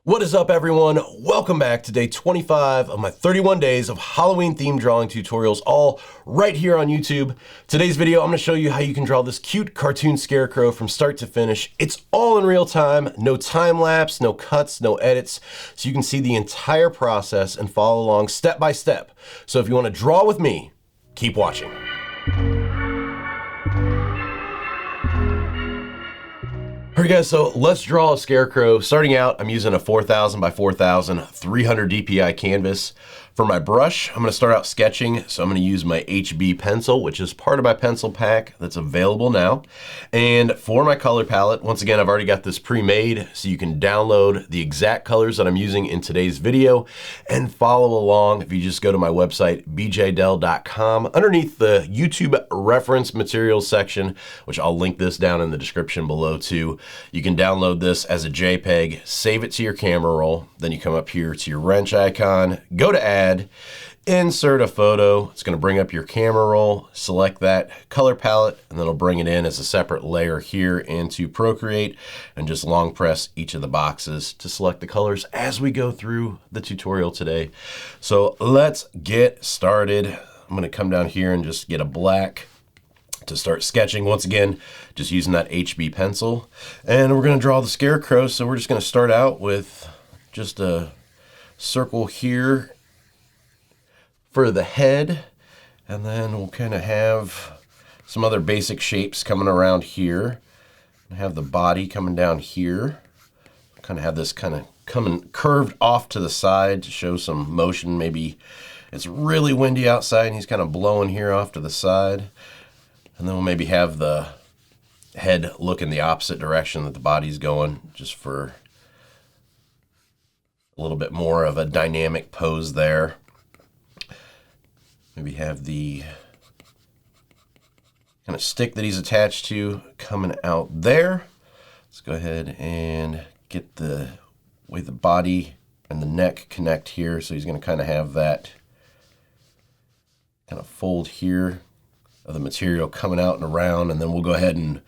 What is up, everyone? Welcome back to day 25 of my 31 days of Halloween themed drawing tutorials, all right here on YouTube. Today's video, I'm going to show you how you can draw this cute cartoon scarecrow from start to finish. It's all in real time, no time lapse, no cuts, no edits, so you can see the entire process and follow along step by step. So if you want to draw with me, keep watching. All right, guys, so let's draw a scarecrow. Starting out, I'm using a 4000 by 4000 300 DPI canvas. For my brush, I'm going to start out sketching, so I'm going to use my HB pencil, which is part of my pencil pack that's available now. And for my color palette, once again, I've already got this pre-made, so you can download the exact colors that I'm using in today's video and follow along if you just go to my website, bjdell.com. Underneath the YouTube reference materials section, which I'll link this down in the description below too, you can download this as a JPEG, save it to your camera roll, then you come up here to your wrench icon, go to add, insert a photo. It's going to bring up your camera roll, select that color palette, and then it'll bring it in as a separate layer here into Procreate, and just long press each of the boxes to select the colors as we go through the tutorial today. So let's get started. I'm going to come down here and just get a black to start sketching. Once again, just using that HB pencil, and we're going to draw the scarecrow. So we're just going to start out with just a circle here for the head, and then we'll kind of have some other basic shapes coming around here. I have the body coming down here. Kind of have this kind of coming curved off to the side to show some motion. Maybe it's really windy outside and he's kind of blowing here off to the side. And then we'll maybe have the head look in the opposite direction that the body's going, just for a little bit more of a dynamic pose there. Maybe have the kind of stick that he's attached to coming out there. Let's go ahead and get the way the body and the neck connect here. So he's going to kind of have that kind of fold here of the material coming out and around. And then we'll go ahead and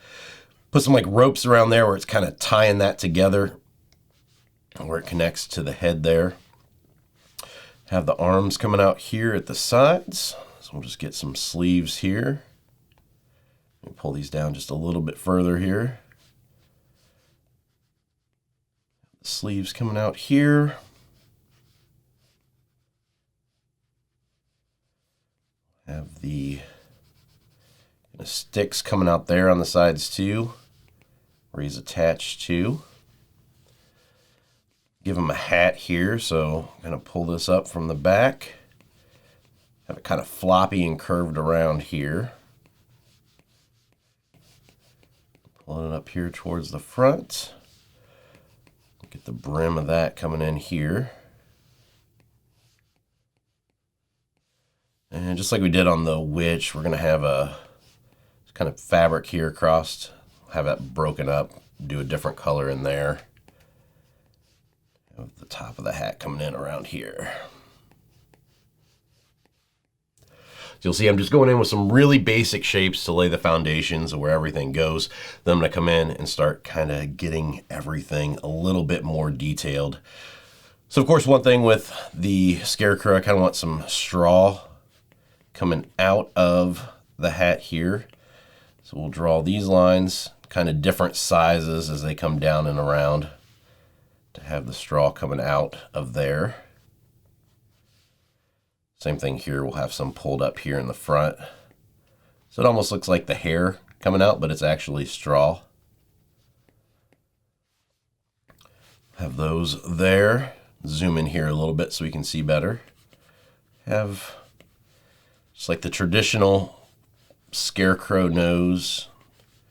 put some like ropes around there where it's kind of tying that together, where it connects to the head there. Have the arms coming out here at the sides. So we'll just get some sleeves here. Let me pull these down just a little bit further here. The sleeves coming out here. Have the sticks coming out there on the sides too, where he's attached to. Give him a hat here, so I'm going to pull this up from the back. Have it kind of floppy and curved around here. Pulling it up here towards the front. Get the brim of that coming in here. And just like we did on the witch, we're going to have a kind of fabric here across. Have that broken up, do a different color in there. Of the top of the hat coming in around here. So you'll see I'm just going in with some really basic shapes to lay the foundations of where everything goes. Then I'm going to come in and start kind of getting everything a little bit more detailed. So of course, one thing with the scarecrow, I kind of want some straw coming out of the hat here. So we'll draw these lines, kind of different sizes as they come down and around, to have the straw coming out of there. Same thing here, we'll have some pulled up here in the front. So it almost looks like the hair coming out, but it's actually straw. Have those there. Zoom in here a little bit so we can see better. Have just like the traditional scarecrow nose,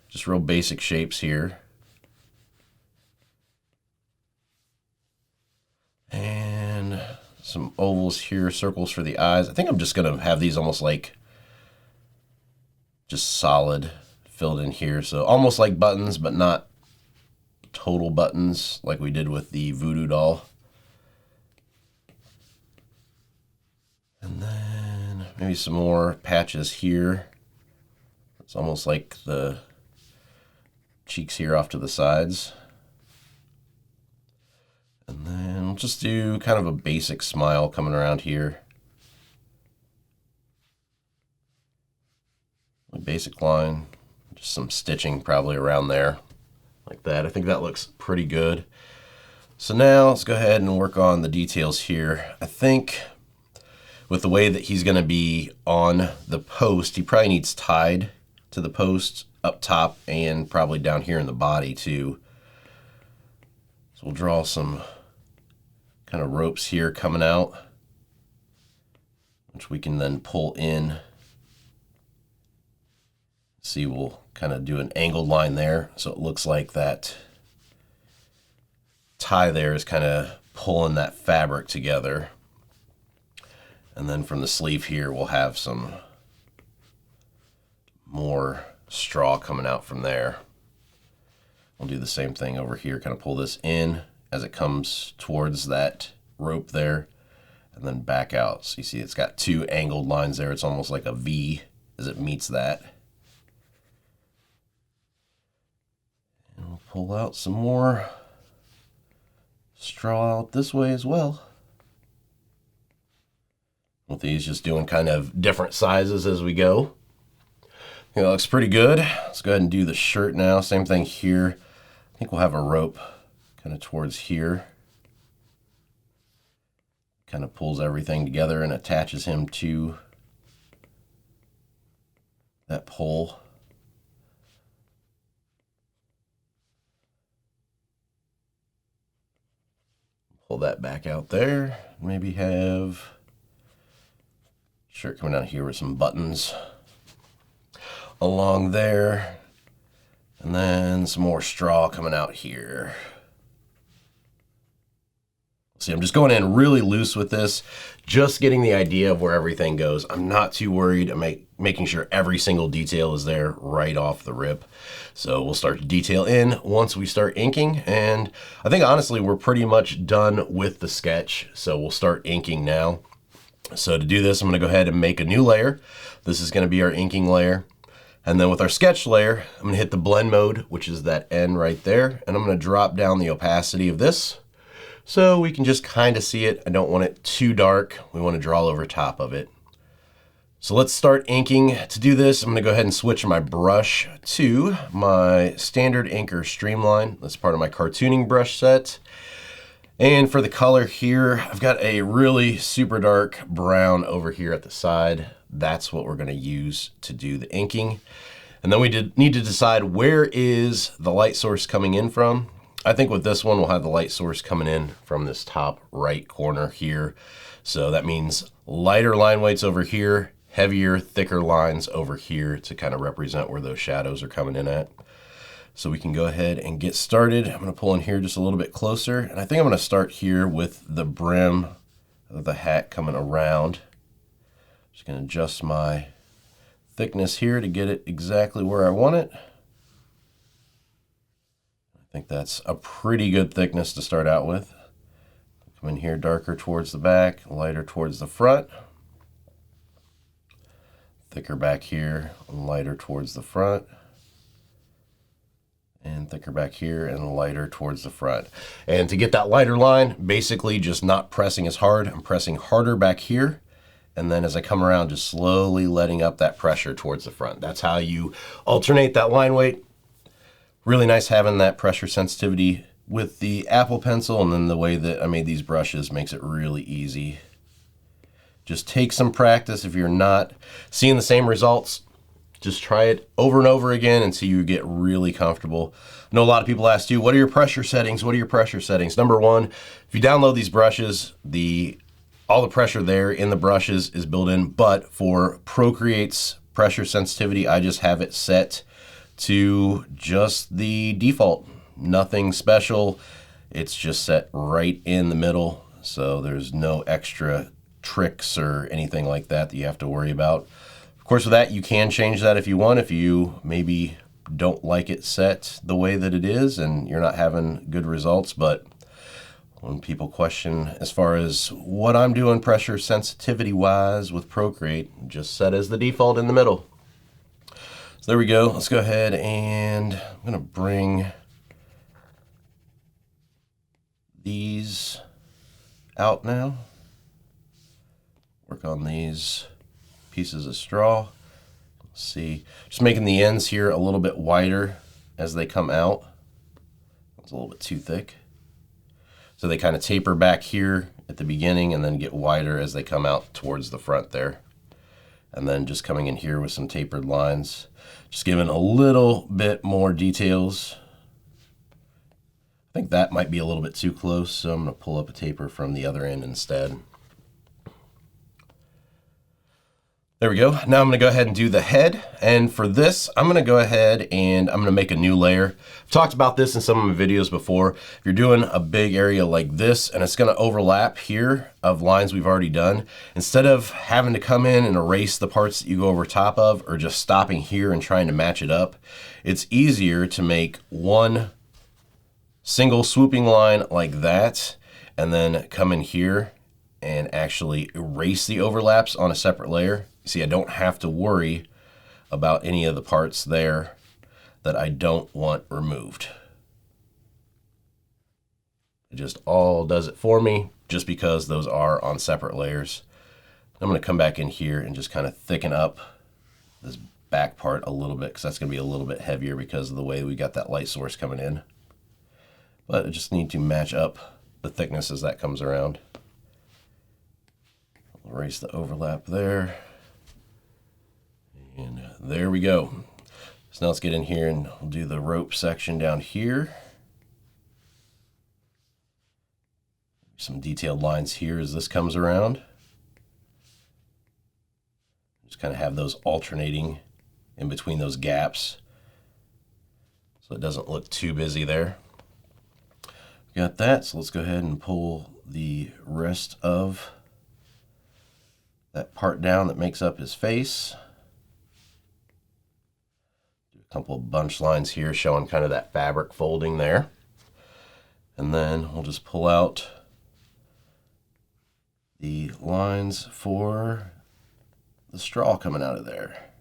just real basic shapes here. And some ovals here, circles for the eyes. I think I'm just going to have these almost like just solid filled in here. So almost like buttons, but not total buttons like we did with the voodoo doll. And then maybe some more patches here. It's almost like the cheeks here off to the sides. And then just do kind of a basic smile coming around here. A basic line, just some stitching probably around there, like that. I think that looks pretty good. So now let's go ahead and work on the details here. I think with the way that he's going to be on the post, he probably needs tied to the post up top and probably down here in the body too. So we'll draw some kind of ropes here coming out, which we can then pull in. See, we'll kind of do an angled line there, so it looks like that tie there is kind of pulling that fabric together. And then from the sleeve here, we'll have some more straw coming out from there. We'll do the same thing over here, kind of pull this in as it comes towards that rope there, and then back out. So you see it's got two angled lines there. It's almost like a V as it meets that. And we'll pull out some more straw out this way as well. With these just doing kind of different sizes as we go. It looks pretty good. Let's go ahead and do the shirt now. Same thing here. I think we'll have a rope kind of towards here. Kind of pulls everything together and attaches him to that pole. Pull that back out there. Maybe have shirt coming out here with some buttons along there. And then some more straw coming out here. See, I'm just going in really loose with this, just getting the idea of where everything goes. I'm not too worried. I'm making sure every single detail is there right off the rip. So we'll start to detail in once we start inking. And I think honestly, we're pretty much done with the sketch. So we'll start inking now. So to do this, I'm going to go ahead and make a new layer. This is going to be our inking layer. And then with our sketch layer, I'm going to hit the blend mode, which is that N right there. And I'm going to drop down the opacity of this so we can just kind of see it. I don't want it too dark. We want to draw over top of it. So let's start inking. To do this, I'm going to go ahead and switch my brush to my standard inker Streamline. That's part of my cartooning brush set. And for the color here, I've got a really super dark brown over here at the side. That's what we're going to use to do the inking. And then we need to decide where is the light source coming in from. I think with this one, we'll have the light source coming in from this top right corner here. So that means lighter line weights over here, heavier, thicker lines over here to kind of represent where those shadows are coming in at. So we can go ahead and get started. I'm going to pull in here just a little bit closer. And I think I'm going to start here with the brim of the hat coming around. Just going to adjust my thickness here to get it exactly where I want it. I think that's a pretty good thickness to start out with. Come in here darker towards the back, lighter towards the front. Thicker back here, lighter towards the front. And thicker back here and lighter towards the front. And to get that lighter line, basically just not pressing as hard. I'm pressing harder back here. And then as I come around, just slowly letting up that pressure towards the front. That's how you alternate that line weight. Really nice having that pressure sensitivity with the Apple Pencil, and then the way that I made these brushes makes it really easy. Just take some practice. If you're not seeing the same results, just try it over and over again until you get really comfortable. I know a lot of people ask you, what are your pressure settings? What are your pressure settings? Number one, if you download these brushes, all the pressure there in the brushes is built in, but for Procreate's pressure sensitivity, I just have it set to just the default. Nothing special. It's just set right in the middle, so there's no extra tricks or anything like that that you have to worry about. Of course, with that, you can change that if you want. If you maybe don't like it set the way that it is and you're not having good results, but when people question as far as what I'm doing pressure sensitivity wise with Procreate, just set as the default in the middle. So there we go. Let's go ahead and I'm going to bring these out now. Work on these pieces of straw. Let's see, just making the ends here a little bit wider as they come out. It's a little bit too thick. So they kind of taper back here at the beginning and then get wider as they come out towards the front there. And then just coming in here with some tapered lines, just giving a little bit more details. I think that might be a little bit too close, so I'm going to pull up a taper from the other end instead. There we go. Now I'm going to go ahead and do the head. And for this, I'm going to go ahead and I'm going to make a new layer. I've talked about this in some of my videos before. If you're doing a big area like this and it's going to overlap here of lines we've already done, instead of having to come in and erase the parts that you go over top of or just stopping here and trying to match it up, it's easier to make one single swooping line like that and then come in here and actually erase the overlaps on a separate layer. See, I don't have to worry about any of the parts there that I don't want removed. It just all does it for me just because those are on separate layers. I'm going to come back in here and just kind of thicken up this back part a little bit because that's going to be a little bit heavier because of the way we got that light source coming in. But I just need to match up the thickness as that comes around. Erase the overlap there. And there we go. So now let's get in here and we'll do the rope section down here. Some detailed lines here as this comes around. Just kind of have those alternating in between those gaps so it doesn't look too busy there. Got that, so let's go ahead and pull the rest of that part down that makes up his face. Do a couple of bunch lines here showing kind of that fabric folding there. And then we'll just pull out the lines for the straw coming out of there.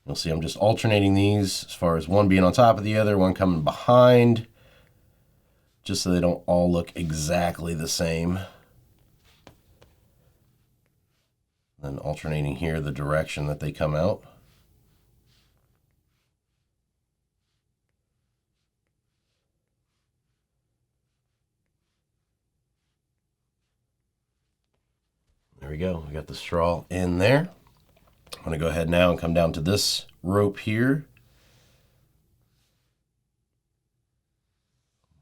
You'll see I'm just alternating these as far as one being on top of the other, one coming behind, just so they don't all look exactly the same. Then alternating here the direction that they come out. There we go, we got the straw in there. I'm going to go ahead now and come down to this rope here.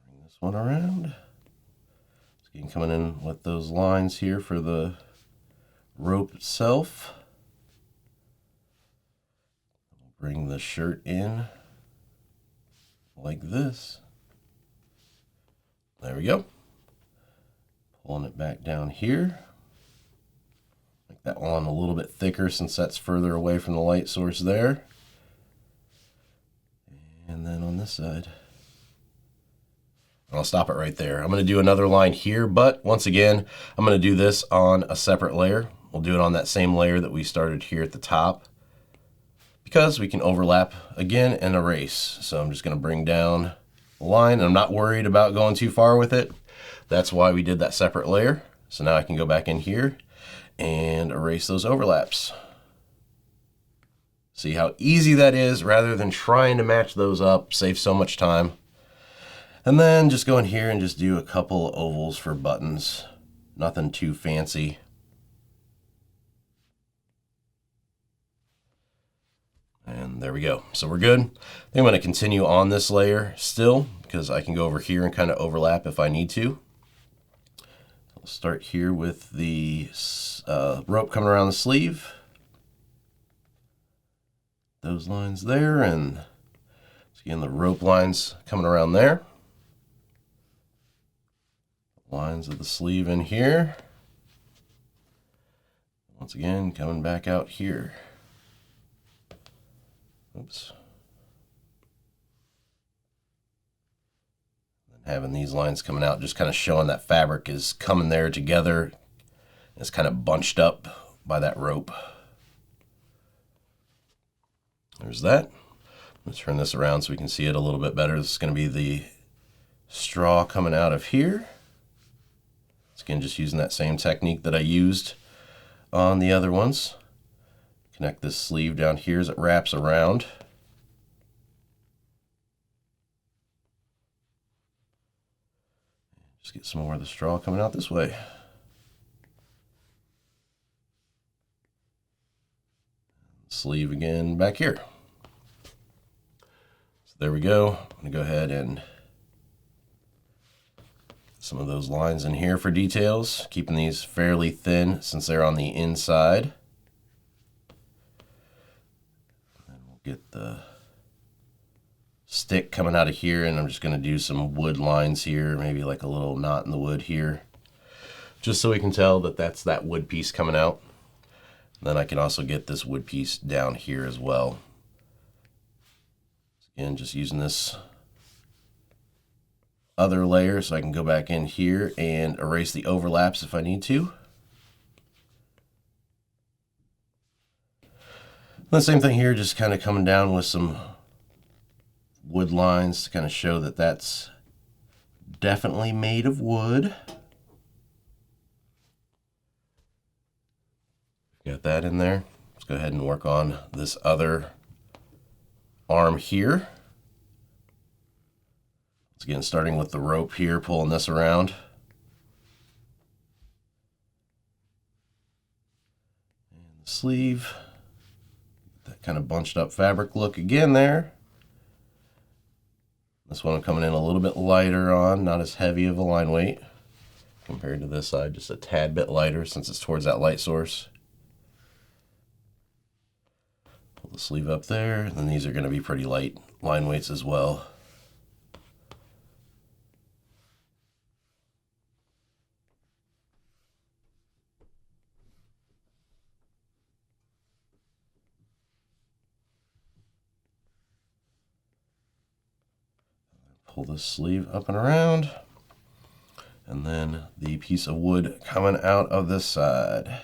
Bring this one around. Just coming in with those lines here for the rope itself. Bring the shirt in like this. There we go. Pulling it back down here. Make that one a little bit thicker since that's further away from the light source there. And then on this side, I'll stop it right there. I'm going to do another line here, but once again, I'm going to do this on a separate layer. We'll do it on that same layer that we started here at the top because we can overlap again and erase. So I'm just going to bring down the line. I'm not worried about going too far with it. That's why we did that separate layer. So now I can go back in here and erase those overlaps. See how easy that is rather than trying to match those up, save so much time. And then just go in here and just do a couple ovals for buttons. Nothing too fancy. And there we go. So we're good. I think I'm going to continue on this layer still because I can go over here and kind of overlap if I need to. I'll start here with the rope coming around the sleeve. Those lines there, and again the rope lines coming around there. Lines of the sleeve in here. Once again, coming back out here. Oops. And having these lines coming out, just kind of showing that fabric is coming there together. It's kind of bunched up by that rope. There's that. Let's turn this around so we can see it a little bit better. This is going to be the straw coming out of here. Again, just using that same technique that I used on the other ones. Connect this sleeve down here as it wraps around. Just get some more of the straw coming out this way. Sleeve again back here. So there we go. I'm going to go ahead and some of those lines in here for details, keeping these fairly thin since they're on the inside. And we'll get the stick coming out of here, and I'm just going to do some wood lines here, maybe like a little knot in the wood here, just so we can tell that that's that wood piece coming out. Then I can also get this wood piece down here as well. Again, just using this other layer so I can go back in here and erase the overlaps if I need to. The same thing here, just kind of coming down with some wood lines to kind of show that that's definitely made of wood. Got that in there. Let's go ahead and work on this other arm here. Once again, starting with the rope here, pulling this around. And the sleeve. That kind of bunched up fabric look again there. This one I'm coming in a little bit lighter on, not as heavy of a line weight compared to this side, just a tad bit lighter since it's towards that light source. Pull the sleeve up there, and then these are going to be pretty light line weights as well. Pull this sleeve up and around, and then the piece of wood coming out of this side.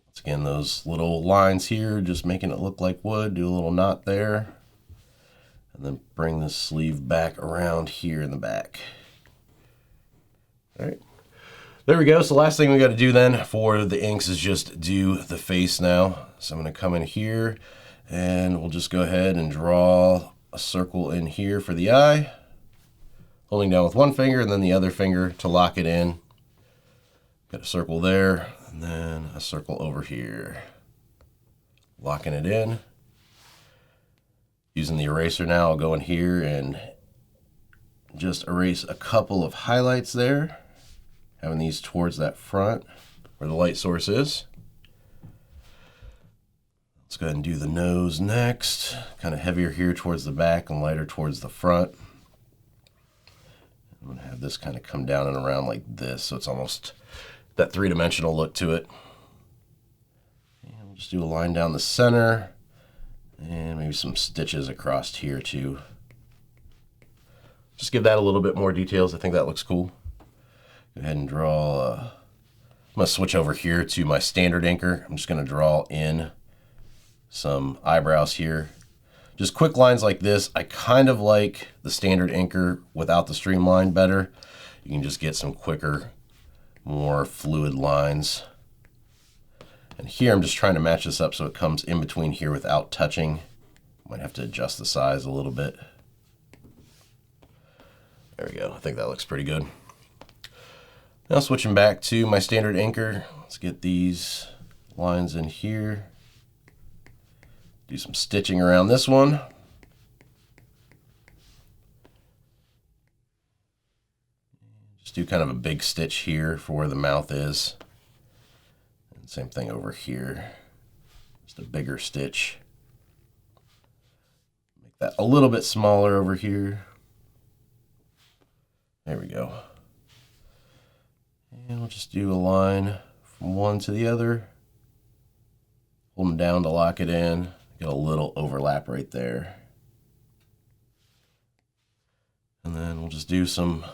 Once again, those little lines here, just making it look like wood, do a little knot there, and then bring the sleeve back around here in the back. All right. There we go. So the last thing we got to do then for the inks is just do the face now. So I'm going to come in here and we'll just go ahead and draw a circle in here for the eye, holding down with one finger and then the other finger to lock it in. Got a circle there and then a circle over here, locking it in. Using the eraser now, I'll go in here and just erase a couple of highlights there, having these towards that front where the light source is. Let's go ahead and do the nose next. Kind of heavier here towards the back and lighter towards the front. I'm gonna have this kind of come down and around like this, so it's almost that three-dimensional look to it. And we'll just do a line down the center and maybe some stitches across here too. Just give that a little bit more details. I think that looks cool. Go ahead and draw, I'm going to switch over here to my standard inker. I'm just going to draw in some eyebrows here. Just quick lines like this. I kind of like the standard inker without the streamline better. You can just get some quicker, more fluid lines. And here I'm just trying to match this up so it comes in between here without touching. Might have to adjust the size a little bit. There we go. I think that looks pretty good. Now switching back to my standard inker, let's get these lines in here. Do some stitching around this one. Just do kind of a big stitch here for where the mouth is. And same thing over here. Just a bigger stitch. Make that a little bit smaller over here. There we go. And we'll just do a line from one to the other. Hold them down to lock it in. Get a little overlap right there. And then we'll just do some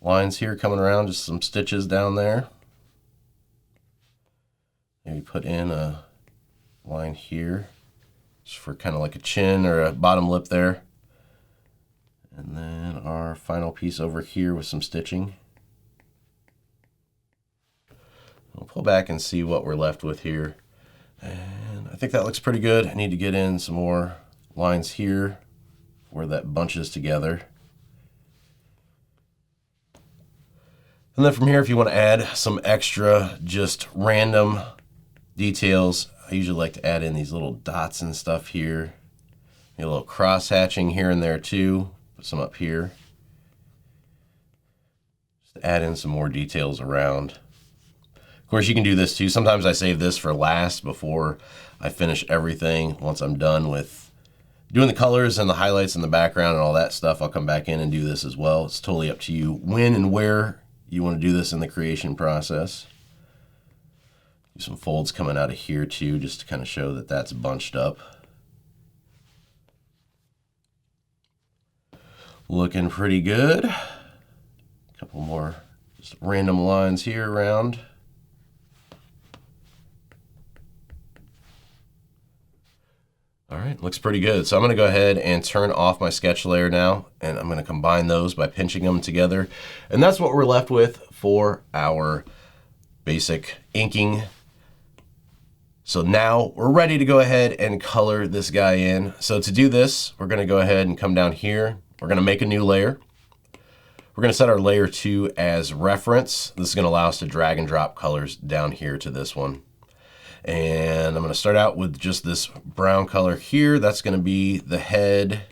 lines here coming around, just some stitches down there. Maybe put in a line here, just for kind of like a chin or a bottom lip there. And then our final piece over here with some stitching. We'll pull back and see what we're left with here. And I think that looks pretty good. I need to get in some more lines here where that bunches together. And then from here, if you want to add some extra, just random details, I usually like to add in these little dots and stuff here. A little cross hatching here and there too. Put some up here. Just add in some more details around. Of course, you can do this too. Sometimes I save this for last before I finish everything. Once I'm done with doing the colors and the highlights in the background and all that stuff, I'll come back in and do this as well. It's totally up to you when and where you want to do this in the creation process. Do some folds coming out of here too, just to kind of show that that's bunched up. Looking pretty good. A couple more just random lines here around. All right, looks pretty good. So I'm gonna go ahead and turn off my sketch layer now, and I'm gonna combine those by pinching them together. And that's what we're left with for our basic inking. So now we're ready to go ahead and color this guy in. So to do this, we're gonna go ahead and come down here. We're gonna make a new layer. We're gonna set our layer 2 as reference. This is gonna allow us to drag and drop colors down here to this one. And I'm gonna start out with just this brown color here. That's gonna be the head.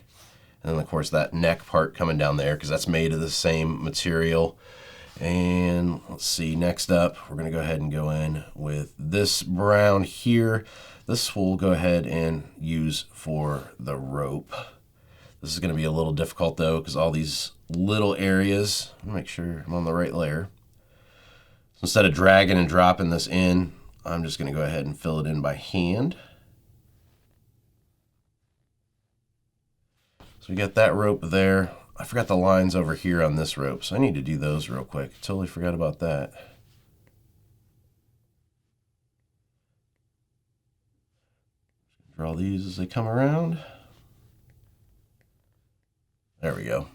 And then of course that neck part coming down there because that's made of the same material. And let's see, next up, we're gonna go ahead and go in with this brown here. This we'll go ahead and use for the rope. This is gonna be a little difficult though, because all these little areas, let me make sure I'm on the right layer. So instead of dragging and dropping this in, I'm just gonna go ahead and fill it in by hand. So we got that rope there. I forgot the lines over here on this rope, so I need to do those real quick. Totally forgot about that. Draw these as they come around. There we go.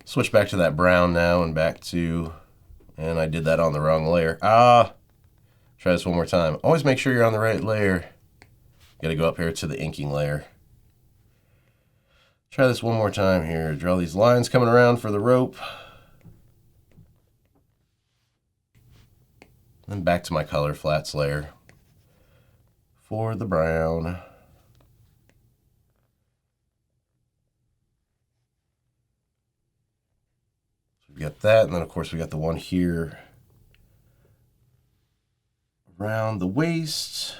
Switch back to that brown now and back to, and I did that on the wrong layer. Try this one more time. Always make sure you're on the right layer. Got to go up here to the inking layer. Try this one more time here. Draw these lines coming around for the rope. Then back to my color flats layer for the brown. We got that, and then of course we got the one here around the waist.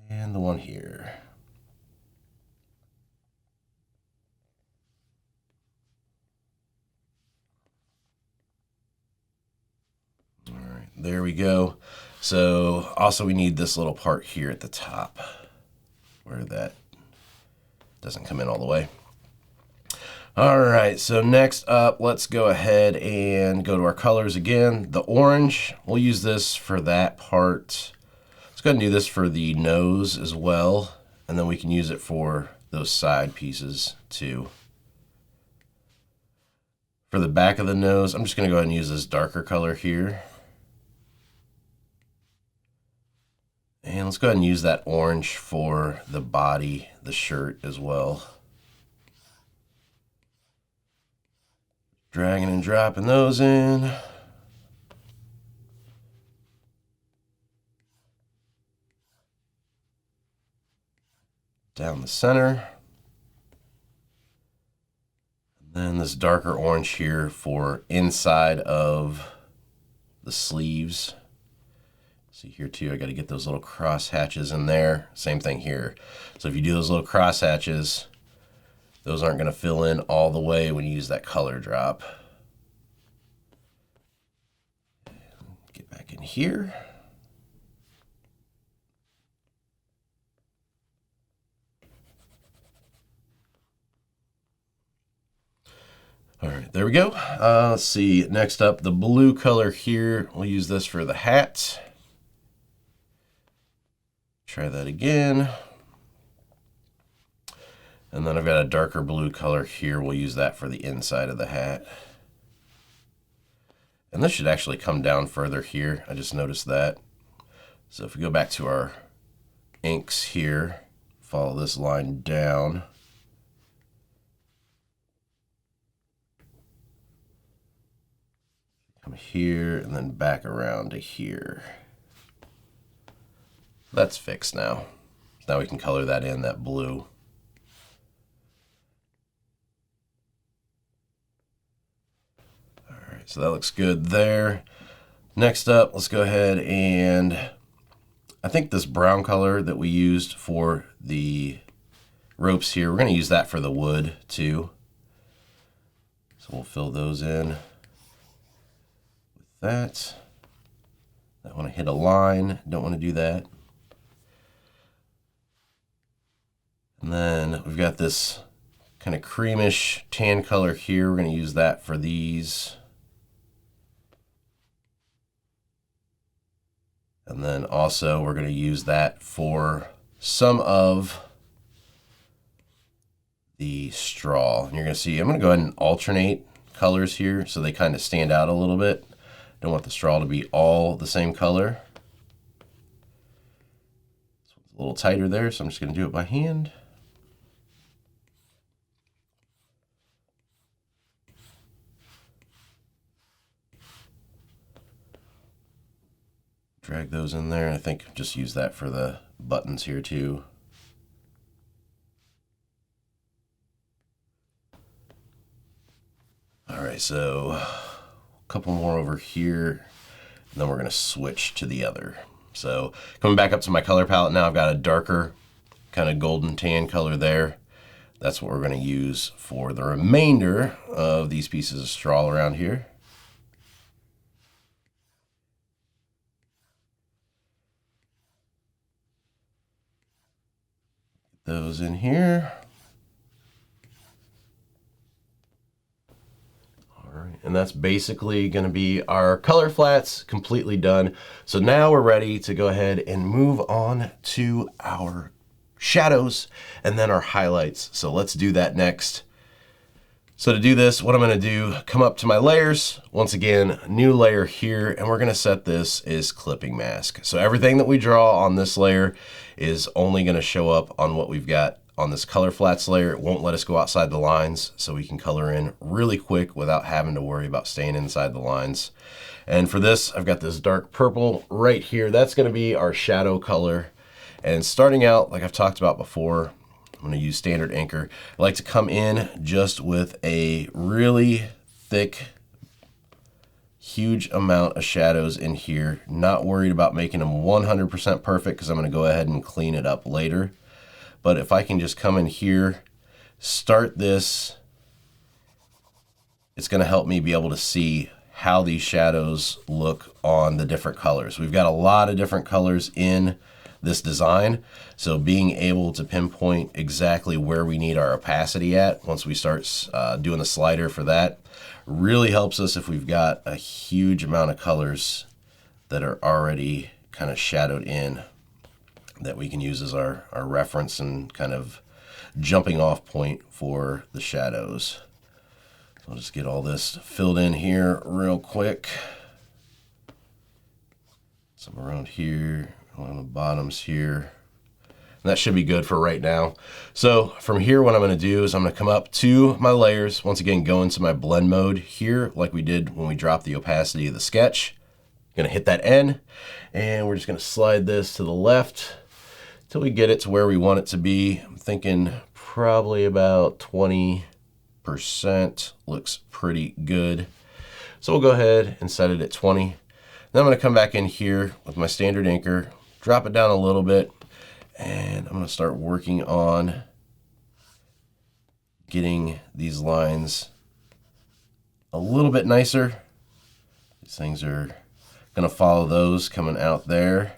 And the one here. All right, there we go. So also we need this little part here at the top where that doesn't come in all the way. All right, so next up, let's go ahead and go to our colors again. The orange, we'll use this for that part. Let's go ahead and do this for the nose as well, and then we can use it for those side pieces too. For the back of the nose, I'm just gonna go ahead and use this darker color here. And let's go ahead and use that orange for the body, the shirt as well. Dragging and dropping those in. Down the center. And then this darker orange here for inside of the sleeves. See here too, I got to get those little cross hatches in there. Same thing here. So if you do those little cross hatches, those aren't going to fill in all the way when you use that color drop. Get back in here. All right, there we we go. Let's see, next up, the blue color here. We'll use this for the hat. Try that again. And then I've got a darker blue color here. We'll use that for the inside of the hat. And this should actually come down further here. I just noticed that. So if we go back to our inks here, follow this line down. Come here and then back around to here. That's fixed now. Now we can color that in, that blue. So that looks good there. Next up, let's go ahead and I think this brown color that we used for the ropes here, we're going to use that for the wood too. So we'll fill those in with that. I want to hit a line, don't want to do that. And then we've got this kind of creamish tan color here. We're going to use that for these. And then also we're going to use that for some of the straw. And you're going to see, I'm going to go ahead and alternate colors here so they kind of stand out a little bit. Don't want the straw to be all the same color. So it's a little tighter there, so I'm just going to do it by hand. Drag those in there. I think just use that for the buttons here too. All right, so a couple more over here, and then we're gonna switch to the other. So coming back up to my color palette now, I've got a darker kind of golden tan color there. That's what we're gonna use for the remainder of these pieces of straw around here. Those in here. All right, and that's basically going to be our color flats completely done. So now we're ready to go ahead and move on to our shadows and then our highlights. So let's do that next. So to do this, what I'm going to do, come up to my layers, once again, new layer here, and we're going to set this as clipping mask. So everything that we draw on this layer is only going to show up on what we've got on this color flats layer. It won't let us go outside the lines, so we can color in really quick without having to worry about staying inside the lines. And for this, I've got this dark purple right here. That's going to be our shadow color. And starting out, like I've talked about before, I'm going to use standard anchor. I like to come in just with a really thick, huge amount of shadows in here. Not worried about making them 100% perfect because I'm going to go ahead and clean it up later. But if I can just come in here, start this, it's going to help me be able to see how these shadows look on the different colors. We've got a lot of different colors in this design, so being able to pinpoint exactly where we need our opacity at once we start doing the slider for that really helps us if we've got a huge amount of colors that are already kind of shadowed in that we can use as our reference and kind of jumping off point for the shadows. So I'll just get all this filled in here real quick. Some around here, on the bottoms here. And that should be good for right now. So from here, what I'm going to do is I'm going to come up to my layers. Once again, go into my blend mode here, like we did when we dropped the opacity of the sketch. I'm going to hit that N, and we're just going to slide this to the left until we get it to where we want it to be. I'm thinking probably about 20% looks pretty good. So we'll go ahead and set it at 20. Then I'm going to come back in here with my standard anchor, drop it down a little bit, and I'm going to start working on getting these lines a little bit nicer. These things are going to follow those coming out there.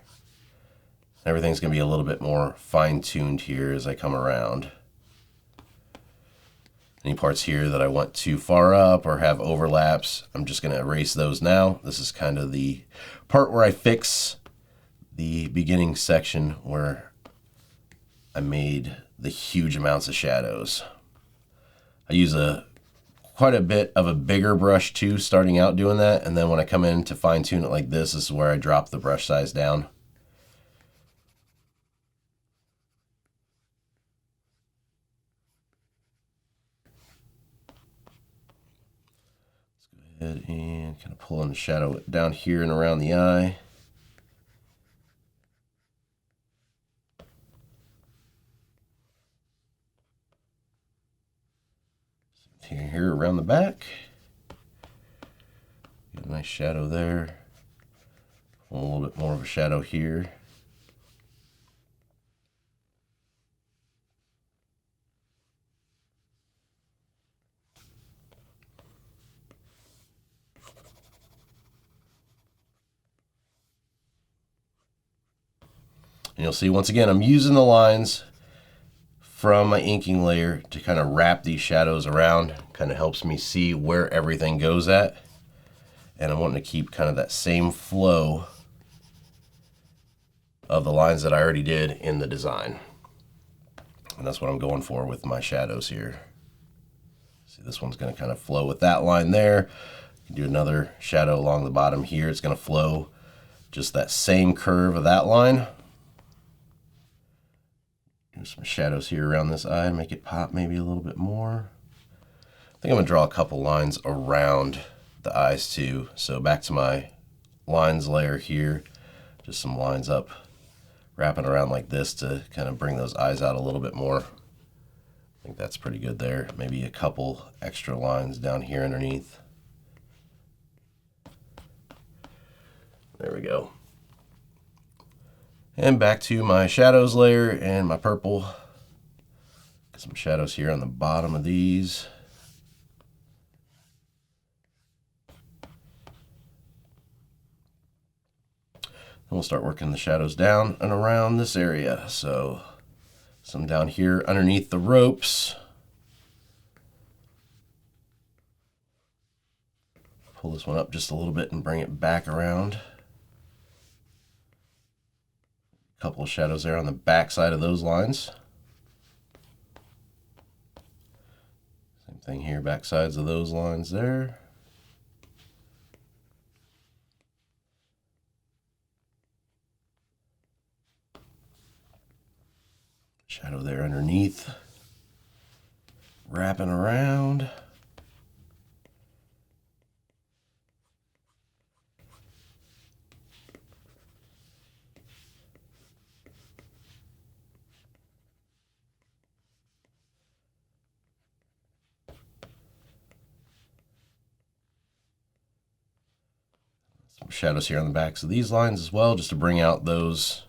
Everything's going to be a little bit more fine-tuned here as I come around. Any parts here that I want too far up or have overlaps, I'm just going to erase those now. This is kind of the part where I fix the beginning section where I made the huge amounts of shadows. I use quite a bit of a bigger brush too, starting out doing that, and then when I come in to fine tune it like this is where I drop the brush size down. Let's go ahead and kind of pull in the shadow down here and around the eye. Here around the back. Get a nice shadow there. A little bit more of a shadow here. And you'll see once again, I'm using the lines from my inking layer to kind of wrap these shadows around. Kind of helps me see where everything goes at. And I'm wanting to keep kind of that same flow of the lines that I already did in the design. And that's what I'm going for with my shadows here. See, this one's going to kind of flow with that line there. You can do another shadow along the bottom here. It's going to flow just that same curve of that line. Do some shadows here around this eye, make it pop maybe a little bit more. I think I'm going to draw a couple lines around the eyes too. So back to my lines layer here, just some lines up, wrapping around like this to kind of bring those eyes out a little bit more. I think that's pretty good there. Maybe a couple extra lines down here underneath. There we go. And back to my shadows layer and my purple. Got some shadows here on the bottom of these. And we'll start working the shadows down and around this area. So some down here underneath the ropes. Pull this one up just a little bit and bring it back around. A couple of shadows there on the back side of those lines. Same thing here, back sides of those lines there. Shadow there underneath. Wrapping around. Some shadows here on the backs of these lines as well, just to bring out those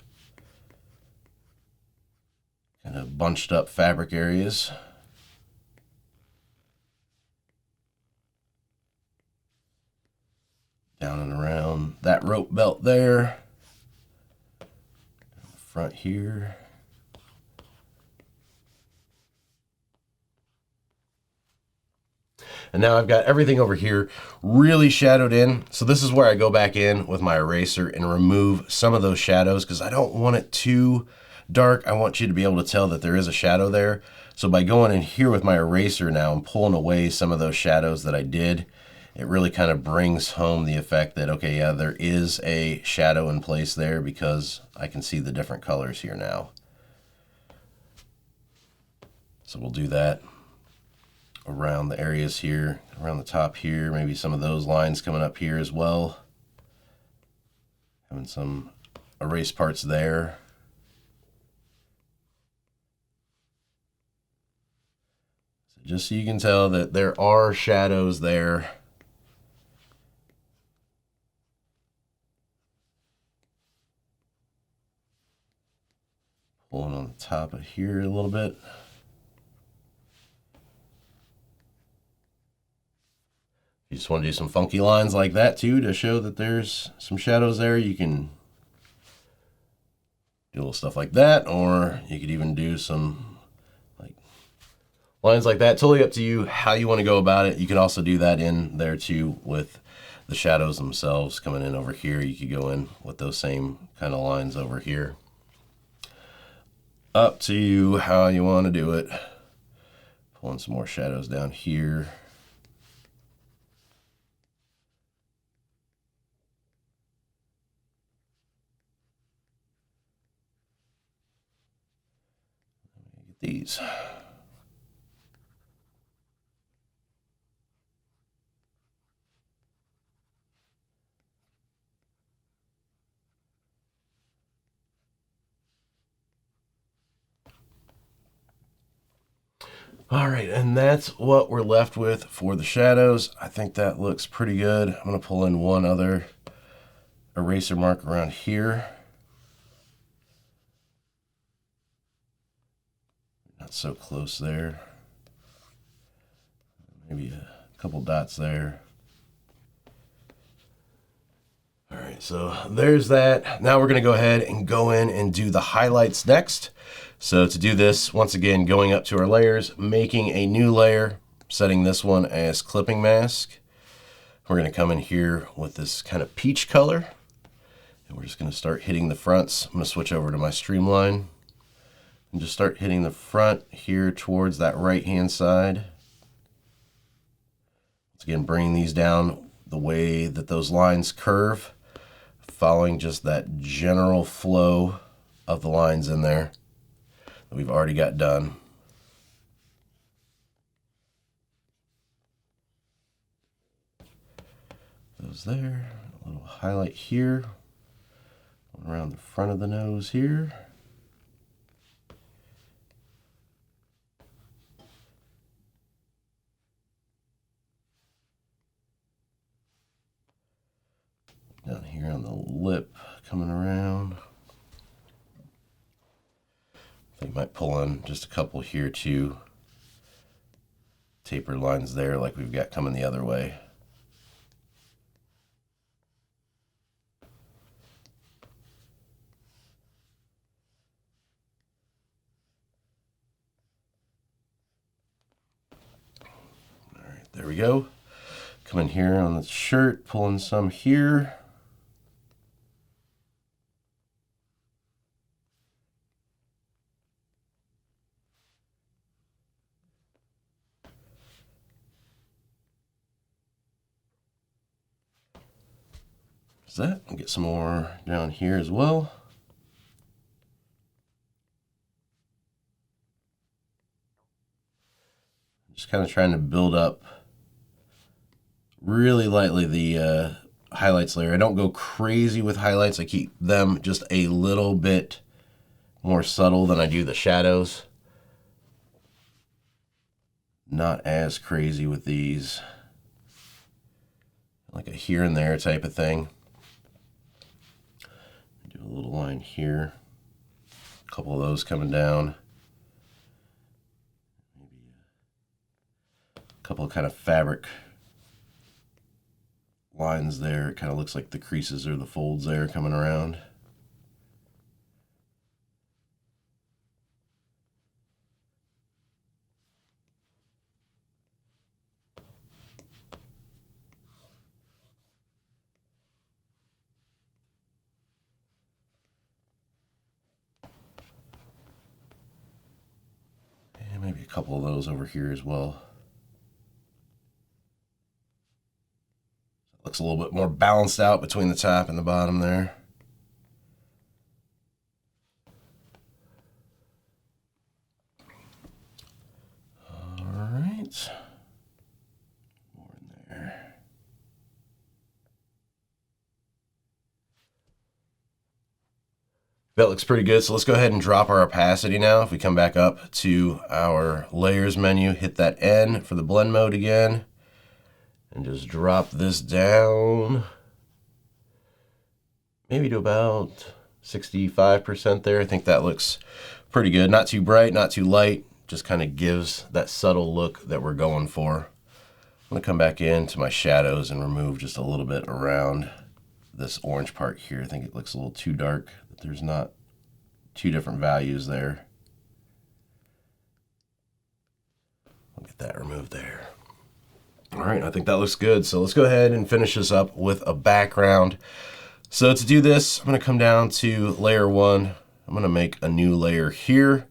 kind of bunched up fabric areas. Down and around that rope belt there. Front here. And now I've got everything over here really shadowed in. So this is where I go back in with my eraser and remove some of those shadows because I don't want it too dark. I want you to be able to tell that there is a shadow there. So by going in here with my eraser now and pulling away some of those shadows that I did, it really kind of brings home the effect that, okay, yeah, there is a shadow in place there because I can see the different colors here now. So we'll do that around the areas here, around the top here, maybe some of those lines coming up here as well. Having some erased parts there. So just so you can tell that there are shadows there. Pulling on the top of here a little bit. You just want to do some funky lines like that too to show that there's some shadows there. You can do a little stuff like that, or you could even do some like lines like that. Totally up to you how you want to go about it. You can also do that in there too with the shadows themselves coming in over here. You could go in with those same kind of lines over here. Up to you how you want to do it. Pulling some more shadows down here. Get these. All right, and that's what we're left with for the shadows. I think that looks pretty good. I'm going to pull in one other eraser mark around here. Not so close there. Maybe a couple dots there. All right, so there's that. Now we're going to go ahead and go in and do the highlights next. So to do this, once again, going up to our layers, making a new layer, setting this one as clipping mask. We're going to come in here with this kind of peach color, and we're just going to start hitting the fronts. I'm going to switch over to my streamline and just start hitting the front here towards that right-hand side. Once again, bringing these down the way that those lines curve, following just that general flow of the lines in there that we've already got done. Those there, a little highlight here, around the front of the nose here. Down here on the lip, coming around. I think I might pull in just a couple here too. Taper lines there like we've got coming the other way. All right, there we go. Come in here on the shirt, pulling some here. That and get some more down here as well. Just kind of trying to build up really lightly the highlights layer. I don't go crazy with highlights. I keep them just a little bit more subtle than I do the shadows. Not as crazy with these. Like a here and there type of thing. Do a little line here. A couple of those coming down. Maybe a couple of kind of fabric lines there. It kind of looks like the creases or the folds there coming around. And maybe a couple of those over here as well. Looks a little bit more balanced out between the top and the bottom there. All right. More in there. That looks pretty good. So let's go ahead and drop our opacity now. If we come back up to our layers menu, hit that N for the blend mode again. And just drop this down, maybe to about 65% there. I think that looks pretty good. Not too bright, not too light. Just kind of gives that subtle look that we're going for. I'm gonna come back into my shadows and remove just a little bit around this orange part here. I think it looks a little too dark. There's not two different values there. Get that removed there. All right, I think that looks good. So let's go ahead and finish this up with a background. So to do this, I'm gonna come down to layer 1. I'm gonna make a new layer here.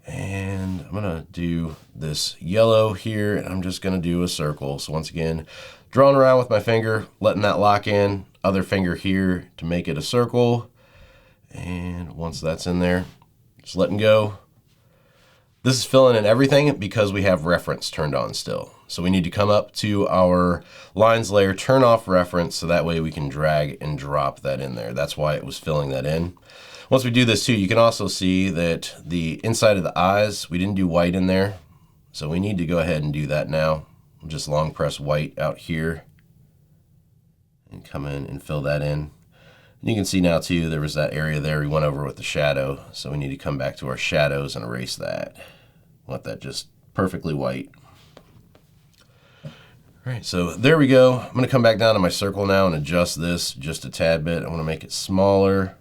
And I'm gonna do this yellow here, and I'm just gonna do a circle. So once again, drawing around with my finger, letting that lock in, other finger here to make it a circle. And once that's in there, just letting go. This is filling in everything because we have reference turned on still. So we need to come up to our lines layer, turn off reference, so that way we can drag and drop that in there. That's why it was filling that in. Once we do this too, you can also see that the inside of the eyes, we didn't do white in there. So we need to go ahead and do that now. We'll just long press white out here and come in and fill that in. And you can see now too, there was that area there we went over with the shadow. So we need to come back to our shadows and erase that. Want that just perfectly white. All right, so there we go. I'm gonna come back down to my circle now and adjust this just a tad bit. I wanna make it smaller.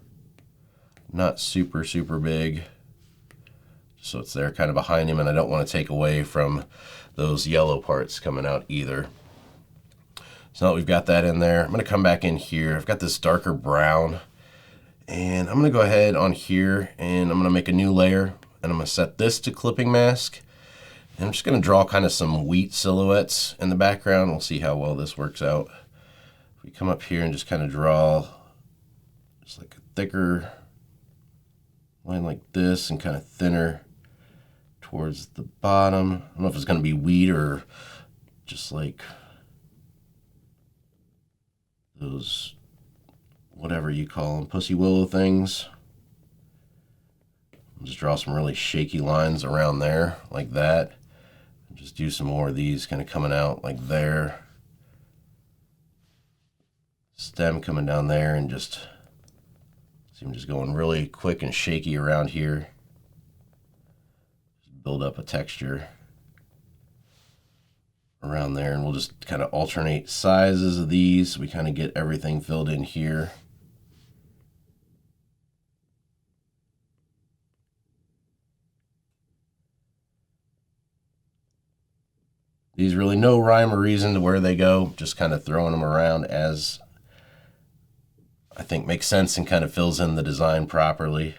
Not super, super big. So it's there kind of behind him, and I don't want to take away from those yellow parts coming out either. So now that we've got that in there, I'm going to come back in here. I've got this darker brown, and I'm going to go ahead on here, and I'm going to make a new layer, and I'm going to set this to clipping mask. And I'm just going to draw kind of some wheat silhouettes in the background. We'll see how well this works out. If we come up here and just kind of draw just like a thicker line like this and kind of thinner towards the bottom. I don't know if it's going to be wheat or just like those, whatever you call them, pussy willow things. I'll just draw some really shaky lines around there like that. Just do some more of these kind of coming out like there. Stem coming down there, and just see, I'm just going really quick and shaky around here. Just build up a texture around there, and we'll just kind of alternate sizes of these so we kind of get everything filled in here. These really no rhyme or reason to where they go, just kind of throwing them around as I think makes sense and kind of fills in the design properly.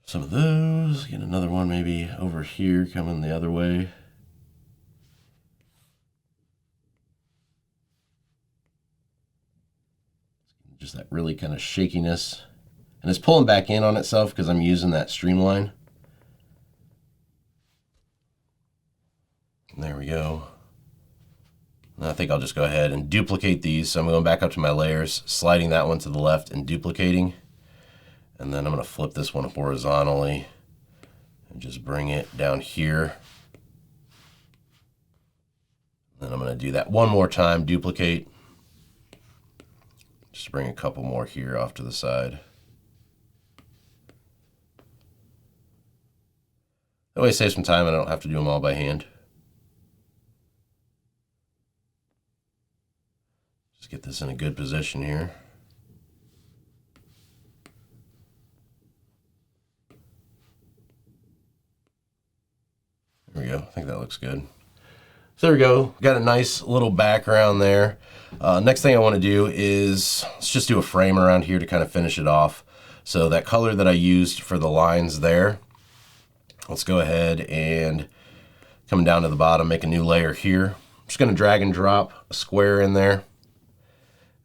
Some of those, get another one maybe over here coming the other way. Just that really kind of shakiness. And it's pulling back in on itself because I'm using that streamline. There we go. And I think I'll just go ahead and duplicate these. So I'm going back up to my layers, sliding that one to the left and duplicating. And then I'm going to flip this one horizontally and just bring it down here. Then I'm going to do that one more time, duplicate. Just bring a couple more here off to the side. That way it saves some time and I don't have to do them all by hand. Just get this in a good position here. There we go. I think that looks good. So there we go. Got a nice little background there. Next thing I want to do is let's just do a frame around here to kind of finish it off. So that color that I used for the lines there, let's go ahead and come down to the bottom, make a new layer here. I'm just going to drag and drop a square in there.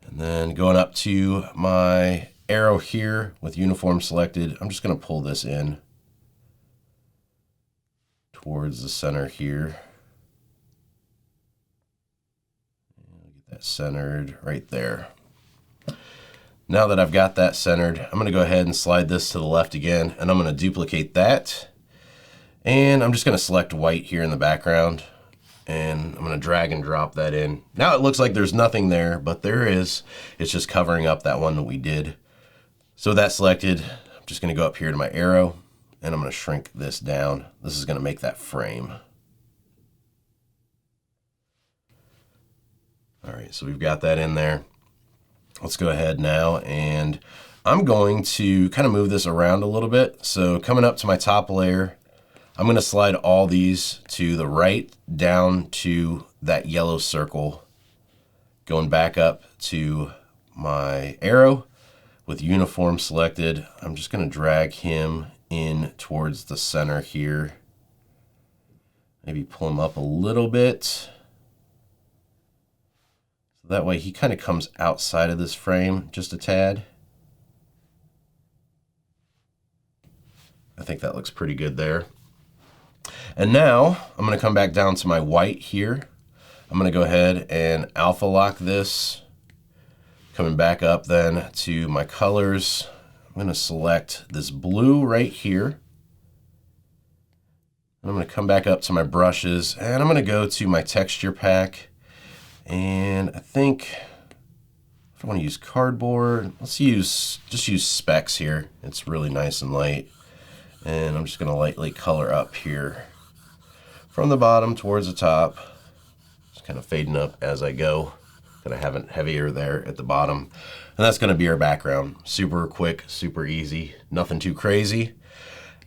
And then going up to my arrow here with uniform selected, I'm just going to pull this in towards the center here. Get that centered right there. Now that I've got that centered, I'm going to go ahead and slide this to the left again, and I'm going to duplicate that. And I'm just going to select white here in the background, and I'm going to drag and drop that in. Now it looks like there's nothing there, but there is. It's just covering up that one that we did. So with that selected, I'm just going to go up here to my arrow, and I'm going to shrink this down. This is going to make that frame. All right, so we've got that in there. let's go ahead now, and I'm going to kind of move this around a little bit. So coming up to my top layer, I'm going to slide all these to the right down to that yellow circle, going back up to my arrow with uniform selected. I'm just going to drag him in towards the center here. Maybe pull him up a little bit. So that way he kind of comes outside of this frame just a tad. I think that looks pretty good there. And now I'm going to come back down to my white here. I'm going to go ahead and alpha lock this. Coming back up then to my colors, I'm going to select this blue right here. I'm going to come back up to my brushes, and I'm going to go to my texture pack. And I think if I want to use cardboard, let's just use specks here. It's really nice and light. And I'm just going to lightly color up here from the bottom towards the top. Just kind of fading up as I go. Gonna have it heavier there at the bottom. And that's gonna be our background. Super quick, super easy, nothing too crazy.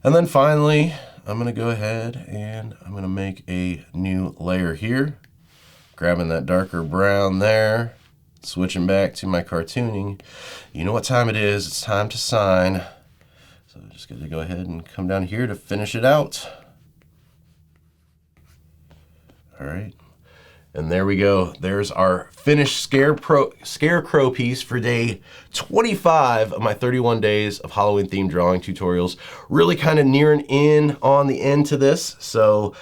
And then finally, I'm gonna go ahead and I'm gonna make a new layer here. Grabbing that darker brown there, switching back to my cartooning. You know what time it is, it's time to sign. So I'm just gonna go ahead and come down here to finish it out. All right. And there we go. There's our finished Scarecrow piece for day 25 of my 31 days of Halloween themed drawing tutorials. Really kind of nearing in on the end to this. So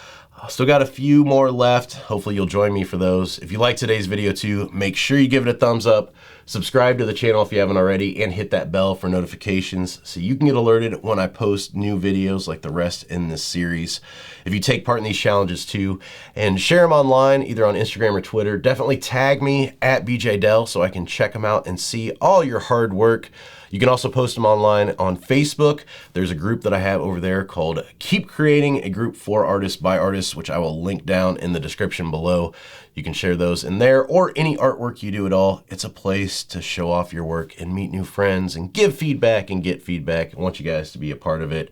still got a few more left. Hopefully you'll join me for those. If you like today's video too, make sure you give it a thumbs up. Subscribe to the channel if you haven't already, and hit that bell for notifications so you can get alerted when I post new videos like the rest in this series. If you take part in these challenges too, and share them online, either on Instagram or Twitter, definitely tag me at BJDell so I can check them out and see all your hard work. You can also post them online on Facebook. There's a group that I have over there called Keep Creating, a group for artists by artists, which I will link down in the description below. You can share those in there, or any artwork you do at all. It's a place to show off your work and meet new friends and give feedback and get feedback. I want you guys to be a part of it.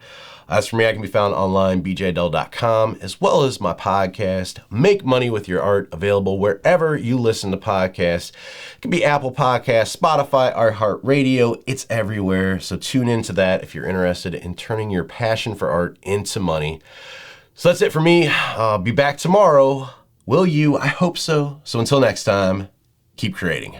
As for me, I can be found online, bjdell.com, as well as my podcast, Make Money with Your Art, available wherever you listen to podcasts. It can be Apple Podcasts, Spotify, iHeartRadio. It's everywhere. So tune into that if you're interested in turning your passion for art into money. So that's it for me. I'll be back tomorrow. Will you? I hope so. So until next time, keep creating.